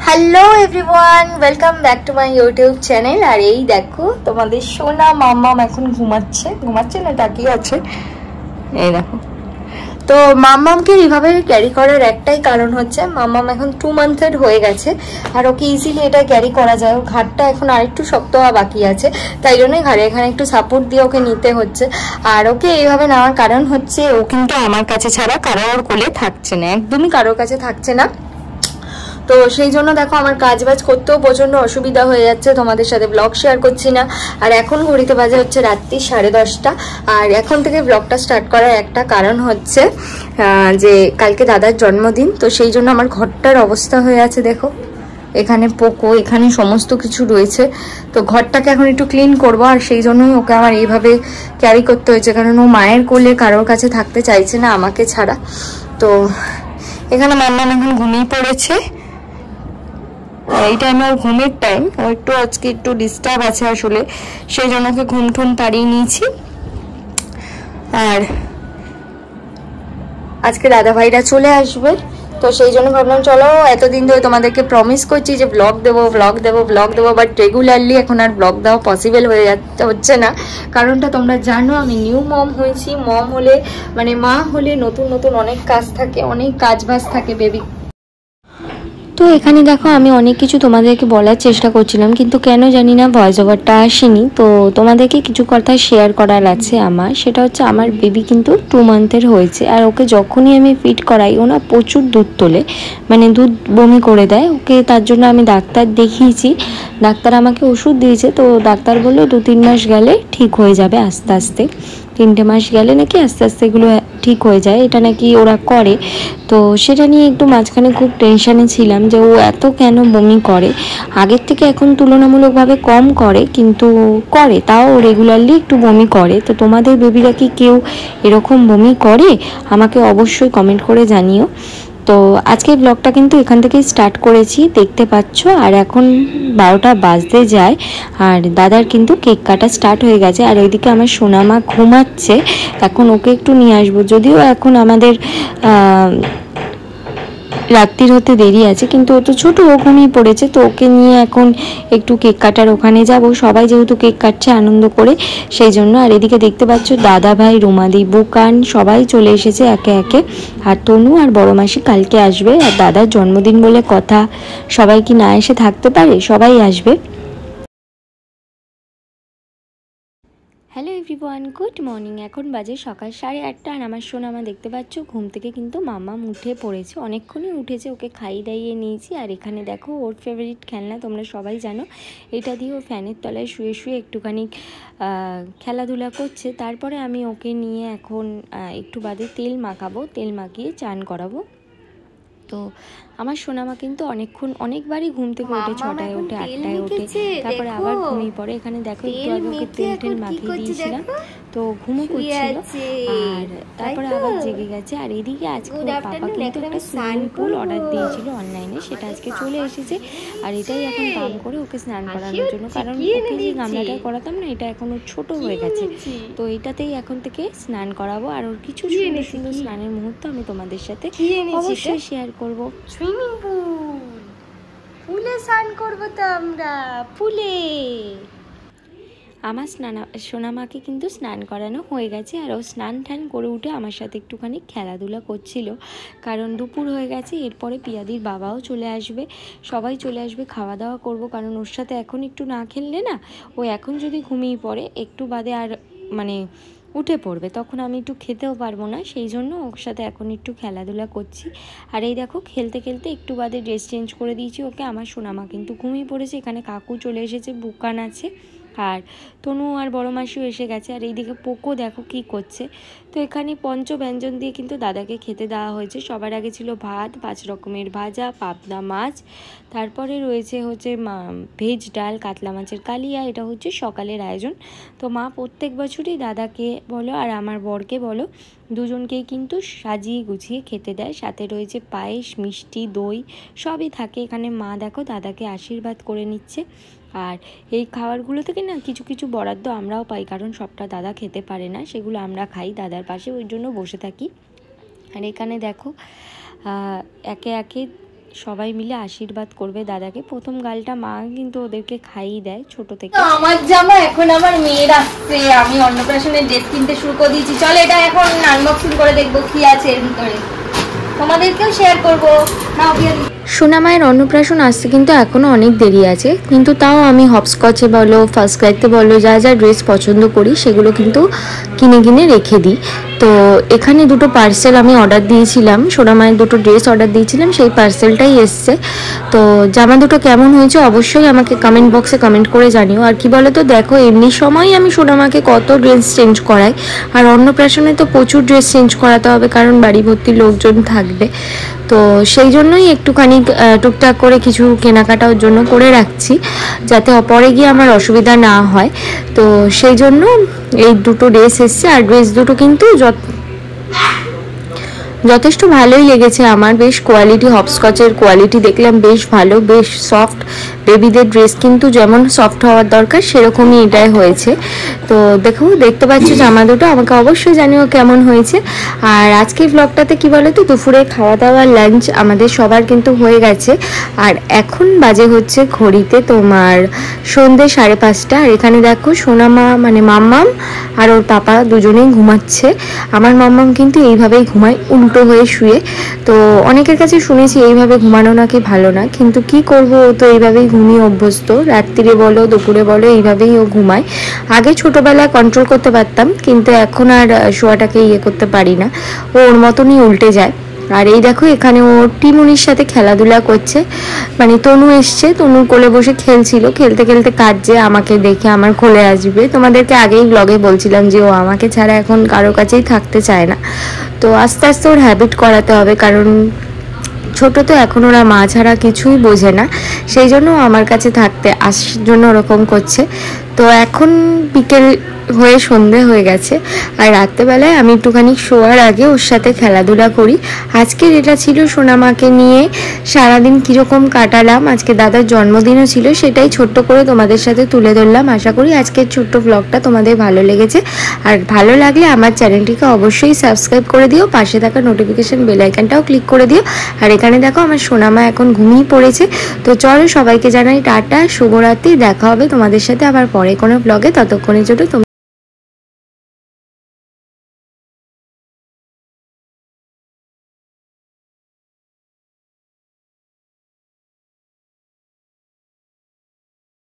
Hello everyone, welcome back to my YouTube channel. আর এই দেখো তোমাদের সোনা মাম্মাম এখন ঘুমাচ্ছে না, তাকিয়ে আছে। এই দেখো, তো মাম্মামকে এইভাবে ক্যারি করার একটাই কারণ হচ্ছে মাম্মাম এখন 2 মান্থের হয়ে গেছে, আর ওকে ইজিলি এটা ক্যারি করা যায়। ওর ঘাটটা এখন আরেকটু শক্ত হওয়া বাকি আছে, তাই জন্যই ঘাড়ে এখানে একটু সাপোর্ট দিয়ে ওকে নিতে হচ্ছে। আর ওকে এইভাবে নেওয়ার কারণ হচ্ছে ও কিন্তু আমার কাছে ছাড়া কারোর কোলে থাকছে না, একদমই কারোর কাছে থাকছে না। তো সেই জন্য দেখো আমার কাজবাজ করতেও প্রচণ্ড অসুবিধা হয়ে যাচ্ছে, তোমাদের সাথে ব্লগ শেয়ার করছি না। আর এখন ঘড়িতে বাজে হচ্ছে রাত্রি 10:30। আর এখন থেকে ব্লগটা স্টার্ট করার একটা কারণ হচ্ছে যে কালকে দাদার জন্মদিন, তো সেই জন্য আমার ঘরটার অবস্থা হয়ে আছে দেখো। এখানে পোকো, এখানে সমস্ত কিছু রয়েছে, তো ঘরটাকে এখন একটু ক্লিন করব। আর সেই জন্যই ওকে আমার এইভাবে ক্যারি করতে হয়েছে, কারণ ও মায়ের কোলে কারোর কাছে থাকতে চাইছে না আমাকে ছাড়া। তো এখানে মাম্মাম এখন ঘুমিয়ে পড়েছে। এই টাইমে ওর ঘুমের টাইম, ও একটু আজকে একটু ডিস্টার্ব আছে আসলে, সেই জন্য ওকে ঘুম ঠুম পাড়িয়ে নিয়েছি। আর আজকে দাদা ভাইরা চলে আসবে, তো সেই জন্য ভাবলাম চলো, এতদিন ধরে তোমাদেরকে প্রমিস করছি যে ব্লগ দেবো, বাট রেগুলারলি এখন আর ব্লগ দেওয়া পসিবল হচ্ছে না। কারণটা তোমরা জানো, আমি নিউ মম হয়েছি। মম হলে মানে মা হলে নতুন নতুন অনেক কাজ থাকে, অনেক কাজ বাজ থাকে বেবি। তো এখানে দেখো আমি অনেক কিছু তোমাদেরকে বলার চেষ্টা করছিলাম, কিন্তু কেন জানি না ভয়েস ওভারটা আসেনি। তো তোমাদেরকে কিছু কথা শেয়ার করার আছে আমার, সেটা হচ্ছে আমার বেবি কিন্তু 2 মান্থের হয়েছে। আর ওকে যখনই আমি ফিড করাই ও না প্রচুর দুধ তোলে, মানে দুধ বমি করে দেয় ওকে। তার জন্য আমি ডাক্তার দেখিয়েছি, ডাক্তার আমাকে ওষুধ দিয়েছে। তো ডাক্তার বললো 2-3 মাস গেলে ঠিক হয়ে যাবে, আস্তে আস্তে 3টে মাস গেলে নাকি আস্তে আস্তে এগুলো ঠিক হয়ে যায়, এটা নাকি ওরা করে। তো সেটা নিয়ে একটু মাঝখানে খুব টেনশানে ছিলাম যে ও এত কেন বমি করে। আগের থেকে এখন তুলনামূলকভাবে কম করে, কিন্তু করে, তাও রেগুলারলি একটু বমি করে। তো তোমাদের বেবিরা কি কেউ এরকম বমি করে? আমাকে অবশ্যই কমেন্ট করে জানিও। তো আজকের ব্লগটা কিন্তু এখান থেকেই স্টার্ট করেছি, দেখতে পাচ্ছ। আর এখন 12টা বাজতে যায়, আর দাদার কিন্তু কেক কাটা স্টার্ট হয়ে গেছে। আর ওইদিকে আমার সোনামা ঘুমাচ্ছে, এখন ওকে একটু নিয়ে আসবো। যদিও এখন আমাদের রাত্রির হতে দেরি আছে, কিন্তু ও তো ছোটো, ও ঘুমিয়ে পড়েছে। তো ওকে নিয়ে এখন একটু কেক কাটার ওখানে যাব, সবাই যেহেতু কেক কাটছে আনন্দ করে, সেই জন্য। আর এদিকে দেখতে পাচ্ছ দাদা ভাই, রুমাদি, বুকান সবাই চলে এসেছে একে একে। আর তনু আর বড় মাসি কালকে আসবে, আর দাদার জন্মদিন বলে কথা, সবাই কি না এসে থাকতে পারে? সবাই আসবে। Hello everyone, good morning. এখন বাজে সকাল 8:30। আর আমার সোনামা দেখতে পাচ্ছ ঘুম থেকে কিন্তু মাম্মাম উঠে পড়েছে, অনেকক্ষণই উঠেছে। ওকে খাইয়ে দাইয়ে নিয়েছি। আর এখানে দেখো ওর ফেভারিট খেলনা, তোমরা সবাই জানো, এটা দিয়ে ও ফ্যানের তলায় শুয়ে শুয়ে একটুখানি খেলাধুলা করছে। তারপরে আমি ওকে নিয়ে এখন একটু বাদে তেল মাখাবো, তেল মাখিয়ে চান করাবো। তো আমার সোনামা কিন্তু অনেকবারই ঘুম থেকে ওঠে, 6টায় ওঠে, 8টায় ওঠে, তারপরে আবার ঘুমিয়ে পড়ে। এখানে দেখো একটু আগে ওকে তেল মাখিয়ে দিয়েছিলাম, তো ঘুমও করছিল। আর তারপরে আবার জেগে গেছে। আর এদিকে আজকে পাপা কিন্তু একটা সুইমিং পুল অর্ডার দিয়েছিল অনলাইনে, সেটা আজকে চলে এসেছে। আর এটাই এখন দাম করে ওকে স্নান করানোর জন্য, কারণ ওকে যে গামলাটায় করাতাম না, এটা এখন ওর ছোটো হয়ে গেছে। তো এইটাতেই এখন থেকে স্নান করাবো। আর ওর কিছু সুন্দর সুন্দর স্নানের মুহূর্ত আমি তোমাদের সাথে অবশ্যই শেয়ার করবো। সুইমিং পুলে স্নান করবো তো আমরা, পুলে। আমার সোনামাকে কিন্তু স্নান করানো হয়ে গেছে। আর ও স্নান টান করে উঠে আমার সাথে একটুখানি খেলাধুলা করছিল, কারণ দুপুর হয়ে গেছে। এরপরে পিয়াদির বাবাও চলে আসবে, সবাই চলে আসবে, খাওয়া দাওয়া করব। কারণ ওর সাথে এখন একটু না খেললে না, ও এখন যদি ঘুমিয়ে পড়ে একটু বাদে আর মানে উঠে পড়বে, তখন আমি একটু খেতেও পারবো না। সেই জন্য ওর সাথে এখন একটু খেলাধুলা করছি। আর এই দেখো খেলতে খেলতে একটু বাদে ড্রেস চেঞ্জ করে দিয়েছি ওকে। আমার সোনামা কিন্তু ঘুমিয়ে পড়েছে। এখানে কাকু চলে এসেছে, বুকান আছে, আর তনু আর বড় মাসিও এসে গেছে। আর এইদিকে পোকো দেখো কি করছে। তো এখানে পঞ্চব্যঞ্জন দিয়ে কিন্তু দাদাকে খেতে দেওয়া হয়েছে। সবার আগে ছিল ভাত, 5 রকমের ভাজা, পাবদা মাছ, তারপরে রয়েছে হচ্ছে ভেজ ডাল, কাতলা মাছের কালিয়া। এটা হচ্ছে সকালের আয়োজন। তো মা প্রত্যেক বছরই দাদাকে বলো আর আমার বরকে বলো, দুজনকেই কিন্তু সাজিয়ে গুছিয়ে খেতে দেয়। সাথে রয়েছে পায়েস, মিষ্টি, দই সবই থাকে। এখানে মা দেখো দাদাকে আশীর্বাদ করে নিচ্ছে। আর এই খাবারগুলো থেকে না কিছু কিছু বরাদ্দ আমরাও পাই, কারণ সবটা দাদা খেতে পারে না, সেগুলো আমরা খাই দাদার পাশে, ওই জন্য বসে থাকি। আর এখানে দেখো একে একে সবাই মিলে আশীর্বাদ করবে দাদাকে। প্রথম গালটা মা কিন্তু ওদেরকে খাইয়ে দেয় ছোট থেকে। আমার জামা এখন আমার মেয়ের আসছে, আমি অন্নপ্রাশনের ড্রেস কিনতে শুরু করে দিয়েছি। চলো এটা এখন আনবক্সিং করে দেখবো কি আছে এর ভিতরে, তোমাদেরকেও শেয়ার করবো। সোনা মায়ের অন্নপ্রাশন আসতে কিন্তু এখনও অনেক দেরি আছে, কিন্তু তাও আমি হপস্কচে বলো ফার্স্ট ক্রাইতে বলো যা যা ড্রেস পছন্দ করি সেগুলো কিন্তু কিনে কিনে রেখে দিই। তো এখানে দুটো পার্সেল আমি অর্ডার দিয়েছিলাম, সোনা মায়ের দুটো ড্রেস অর্ডার দিয়েছিলাম, সেই পার্সেলটাই এসছে। তো জামা দুটো কেমন হয়েছে অবশ্যই আমাকে কমেন্ট বক্সে কমেন্ট করে জানিও। আর কি বলো তো, দেখো এমনি সময় আমি সোনা মাকে কত ড্রেস চেঞ্জ করাই, আর অন্নপ্রাশনে তো প্রচুর ড্রেস চেঞ্জ করাতে হবে কারণ বাড়ি ভর্তি লোকজন থাকবে। তো সেই জন্যই একটুখানি টুকটাক করে কিছু কেনাকাটার জন্য করে রাখছি, যাতে পরে গিয়ে আমার অসুবিধা না হয়। তো সেই জন্য এই দুটো ড্রেস এসছে, আর ড্রেস দুটো কিন্তু যথেষ্ট ভালোই লেগেছে আমার। বেশ কোয়ালিটি, হপস্কচের কোয়ালিটি দেখলাম বেশ ভালো, বেশ সফট। বেবিদের ড্রেস কিন্তু যেমন সফট হওয়ার দরকার সেরকমই এটাই হয়েছে। তো দেখতে পাচ্ছ জামা দুটো, আমাকে অবশ্যই জানিও কেমন হয়েছে। আর আজকে ব্লগটাতে কি বলো তো, দুপুরে খাওয়া দাওয়া লাঞ্চ আমাদের সবার কিন্তু হয়ে গেছে, আর এখন বাজে হচ্ছে ঘড়িতে তোমার সন্ধ্যে 5:30। আর এখানে দেখো সোনামা মানে মাম্মাম আর ওর পাপা দুজনেই ঘুমাচ্ছে। আমার মাম্মাম কিন্তু এইভাবেই ঘুমায় উল্টো হয়ে শুয়ে। তো অনেকের কাছে শুনেছি এইভাবে ঘুমানো নাকি ভালো না, কিন্তু কি করব, ও তো এইভাবেই ঘুমিয়ে অভ্যস্ত। রাত্রিরে বলো দুপুরে বলো এইভাবেই ও ঘুমায়। আগে ছোটবেলায় কন্ট্রোল করতে পারতাম, কিন্তু এখন আর শোয়াটাকে করতে পারি না, ও ওর মতনই উল্টে যায়। আর এই দেখো এখানে ও টিমুনির সাথে খেলাধুলা করছে, মানে তনু এসছে, তনুর কোলে বসে খেলছিল, খেলতে খেলতে কাঁদছে, আমাকে দেখে আমার কোলে আসবে। তোমাদেরকে আগেই ব্লগে বলছিলাম যে ও আমাকে ছাড়া এখন কারো কাছেই থাকতে চায় না। তো আস্তে আস্তে ওর হ্যাবিট করাতে হবে, কারণ ছোট তো এখন, ওরা মা ছাড়া কিছুই বোঝে না, সেই জন্য আমার কাছে থাকতে আসার জন্য ওরকম করছে। তো এখন বিকেল হয়ে সন্ধে হয়ে গেছে, আর রাত্রেবেলায় আমি একটুখানি শোয়ার আগে ওর সাথে খেলাধুলা করি। আজকের এটা ছিল সোনামাকে নিয়ে সারাদিন কীরকম কাটালাম। আজকে দাদার জন্মদিনও ছিল, সেটাই ছোট্ট করে তোমাদের সাথে তুলে ধরলাম। আশা করি আজকের ছোট্ট ব্লগটা তোমাদের ভালো লেগেছে, আর ভালো লাগলে আমার চ্যানেলটিকে অবশ্যই সাবস্ক্রাইব করে দিও, পাশে থাকা নোটিফিকেশন বেল আইকনটাও ক্লিক করে দিও। আর এখানে দেখো আমার সোনামা এখন ঘুমিয়ে পড়েছে। তো চলো সবাইকে জানাই টাটা, শুভরাত্রি। দেখা হবে তোমাদের সাথে আবার পরে কোনো ব্লগে, ততক্ষণের জন্য